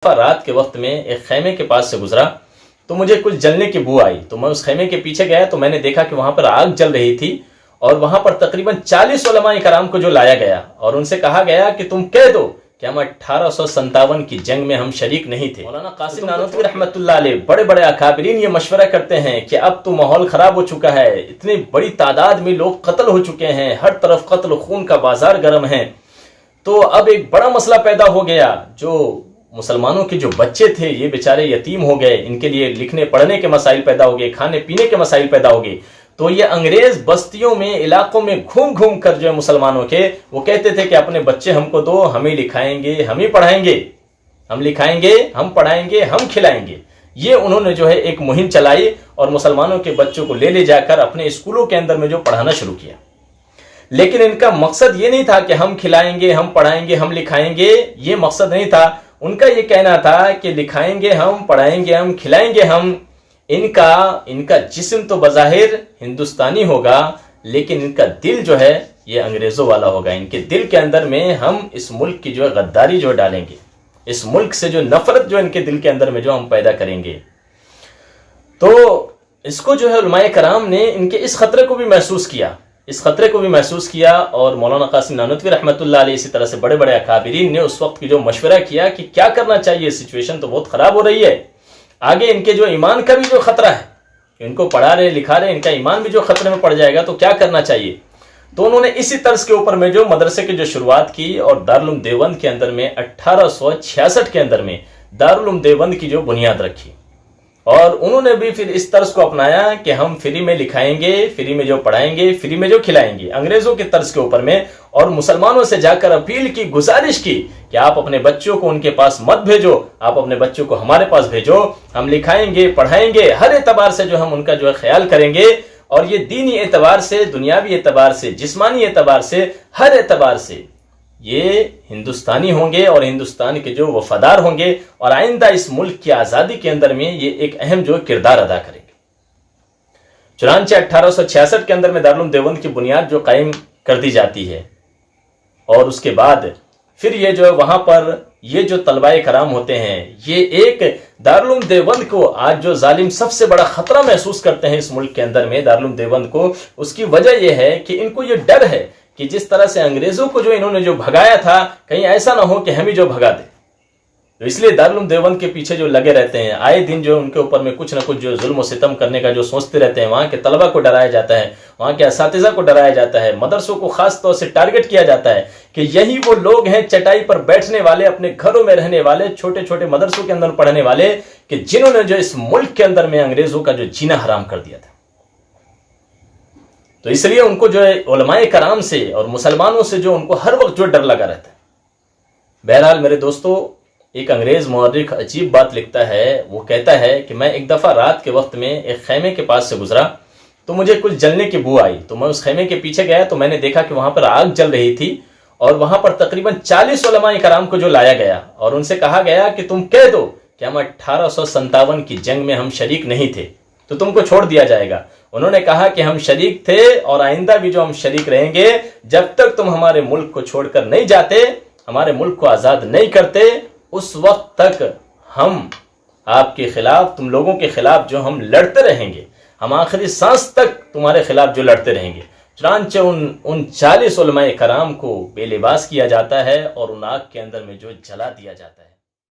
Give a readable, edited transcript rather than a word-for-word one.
دفعہ رات کے وقت میں ایک خیمے کے پاس سے گزرا تو مجھے کچھ جلنے کی بو آئی، تو میں اس خیمے کے پیچھے گیا تو میں نے دیکھا کہ وہاں پر آگ جل رہی تھی، اور وہاں پر تقریباً 40 علماء کرام کو جو لایا گیا اور ان سے کہا گیا کہ تم کہہ دو کہ ہم 1857 کی جنگ میں ہم شریک نہیں تھے۔ مولانا قاسم نانوتوی رحمۃ اللہ علیہ بڑے بڑے اکابرین یہ مشورہ کرتے ہیں کہ اب تو ماحول خراب ہو چکا ہے، اتنی بڑی تعداد میں لوگ قتل ہو چکے ہیں، ہر طرف قتل خون کا بازار گرم ہے، تو اب ایک بڑا مسئلہ پیدا ہو گیا، جو مسلمانوں کے جو بچے تھے یہ بیچارے یتیم ہو گئے، ان کے لیے لکھنے پڑھنے کے مسائل پیدا ہو گئے، کھانے پینے کے مسائل پیدا ہو گئے، تو یہ انگریز بستیوں میں علاقوں میں گھوم گھوم کر جو ہے مسلمانوں کے وہ کہتے تھے کہ اپنے بچے ہم کو دو، ہم ہی لکھائیں گے، ہم ہی پڑھائیں گے، ہم لکھائیں گے، ہم پڑھائیں گے، ہم کھلائیں گے۔ یہ انہوں نے جو ہے ایک مہم چلائی اور مسلمانوں کے بچوں کو لے جا کر اپنے اسکولوں کے اندر میں جو پڑھانا شروع کیا، لیکن ان کا مقصد یہ نہیں تھا کہ ہم کھلائیں گے، ہم پڑھائیں گے، ہم لکھائیں گے، یہ مقصد نہیں تھا۔ ان کا یہ کہنا تھا کہ لکھائیں گے ہم، پڑھائیں گے ہم، کھلائیں گے ہم۔ ان کا جسم تو بظاہر ہندوستانی ہوگا، لیکن ان کا دل جو ہے یہ انگریزوں والا ہوگا۔ ان کے دل کے اندر میں ہم اس ملک کی جو ہے غداری جو ڈالیں گے، اس ملک سے جو نفرت جو ان کے دل کے اندر میں جو ہم پیدا کریں گے۔ تو اس کو جو ہے علماء کرام نے ان کے اس خطرے کو بھی محسوس کیا، اور مولانا قاسم نانوتوی رحمۃ اللہ علیہ اسی طرح سے بڑے بڑے اکابرین نے اس وقت کی جو مشورہ کیا کہ کیا کرنا چاہیے، سچویشن تو بہت خراب ہو رہی ہے، آگے ان کے جو ایمان کا بھی جو خطرہ ہے، ان کو پڑھا رہے لکھا رہے، ان کا ایمان بھی جو خطرے میں پڑ جائے گا، تو کیا کرنا چاہیے۔ تو انہوں نے اسی طرز کے اوپر میں جو مدرسے کی جو شروعات کی، اور دارالعلوم دیوبند کے اندر میں 1866 کے اندر میں دارالعلوم دیوبند کی جو بنیاد رکھی، اور انہوں نے بھی پھر اس طرز کو اپنایا کہ ہم فری میں لکھائیں گے، فری میں جو پڑھائیں گے، فری میں جو کھلائیں گے، انگریزوں کے طرز کے اوپر میں، اور مسلمانوں سے جا کر اپیل کی، گزارش کی کہ آپ اپنے بچوں کو ان کے پاس مت بھیجو، آپ اپنے بچوں کو ہمارے پاس بھیجو، ہم لکھائیں گے، پڑھائیں گے، ہر اعتبار سے جو ہم ان کا جو ہے خیال کریں گے، اور یہ دینی اعتبار سے، دنیاوی اعتبار سے، جسمانی اعتبار سے، ہر اعتبار سے یہ ہندوستانی ہوں گے اور ہندوستان کے جو وفادار ہوں گے، اور آئندہ اس ملک کی آزادی کے اندر میں یہ ایک اہم جو کردار ادا کریں گے۔ چنانچہ 1866 کے اندر میں دارالعلوم دیوبند کی بنیاد جو قائم کر دی جاتی ہے، اور اس کے بعد پھر یہ جو وہاں پر یہ جو طلباء کرام ہوتے ہیں، یہ ایک دارالعلوم دیوبند کو آج جو ظالم سب سے بڑا خطرہ محسوس کرتے ہیں اس ملک کے اندر میں دارالعلوم دیوبند کو، اس کی وجہ یہ ہے کہ ان کو یہ ڈر ہے کہ جس طرح سے انگریزوں کو جو انہوں نے جو بھگایا تھا، کہیں ایسا نہ ہو کہ ہم ہی جو بھگا دیں۔ تو اس لیے دارالعلوم دیوبند کے پیچھے جو لگے رہتے ہیں، آئے دن جو ان کے اوپر میں کچھ نہ کچھ جو ظلم و ستم کرنے کا جو سوچتے رہتے ہیں، وہاں کے طلبہ کو ڈرایا جاتا ہے، وہاں کے اساتذہ کو ڈرایا جاتا ہے، مدرسوں کو خاص طور سے ٹارگٹ کیا جاتا ہے کہ یہی وہ لوگ ہیں چٹائی پر بیٹھنے والے، اپنے گھروں میں رہنے والے، چھوٹے چھوٹے مدرسوں کے اندر پڑھنے والے، کہ جنہوں نے جو اس ملک کے اندر میں انگریزوں کا جو جینا حرام کر دیا تھا۔ تو اس لیے ان کو جو ہے علماء کرام سے اور مسلمانوں سے جو ان کو ہر وقت جو ڈر لگا رہتا ہے۔ بہرحال میرے دوستو، ایک انگریز مورخ عجیب بات لکھتا ہے، وہ کہتا ہے کہ میں ایک دفعہ رات کے وقت میں ایک خیمے کے پاس سے گزرا تو مجھے کچھ جلنے کی بو آئی، تو میں اس خیمے کے پیچھے گیا تو میں نے دیکھا کہ وہاں پر آگ جل رہی تھی، اور وہاں پر تقریباً 40 علماء کرام کو جو لایا گیا اور ان سے کہا گیا کہ تم کہہ دو کہ ہم 1857 کی جنگ میں ہم شریک نہیں تھے تو تم کو چھوڑ دیا جائے گا۔ انہوں نے کہا کہ ہم شریک تھے اور آئندہ بھی جو ہم شریک رہیں گے، جب تک تم ہمارے ملک کو چھوڑ کر نہیں جاتے، ہمارے ملک کو آزاد نہیں کرتے، اس وقت تک ہم آپ کے خلاف، تم لوگوں کے خلاف جو ہم لڑتے رہیں گے، ہم آخری سانس تک تمہارے خلاف جو لڑتے رہیں گے۔ چنانچہ ان 40 علماء کرام کو بے لباس کیا جاتا ہے اور ان آگ کے اندر میں جو جلا دیا جاتا ہے۔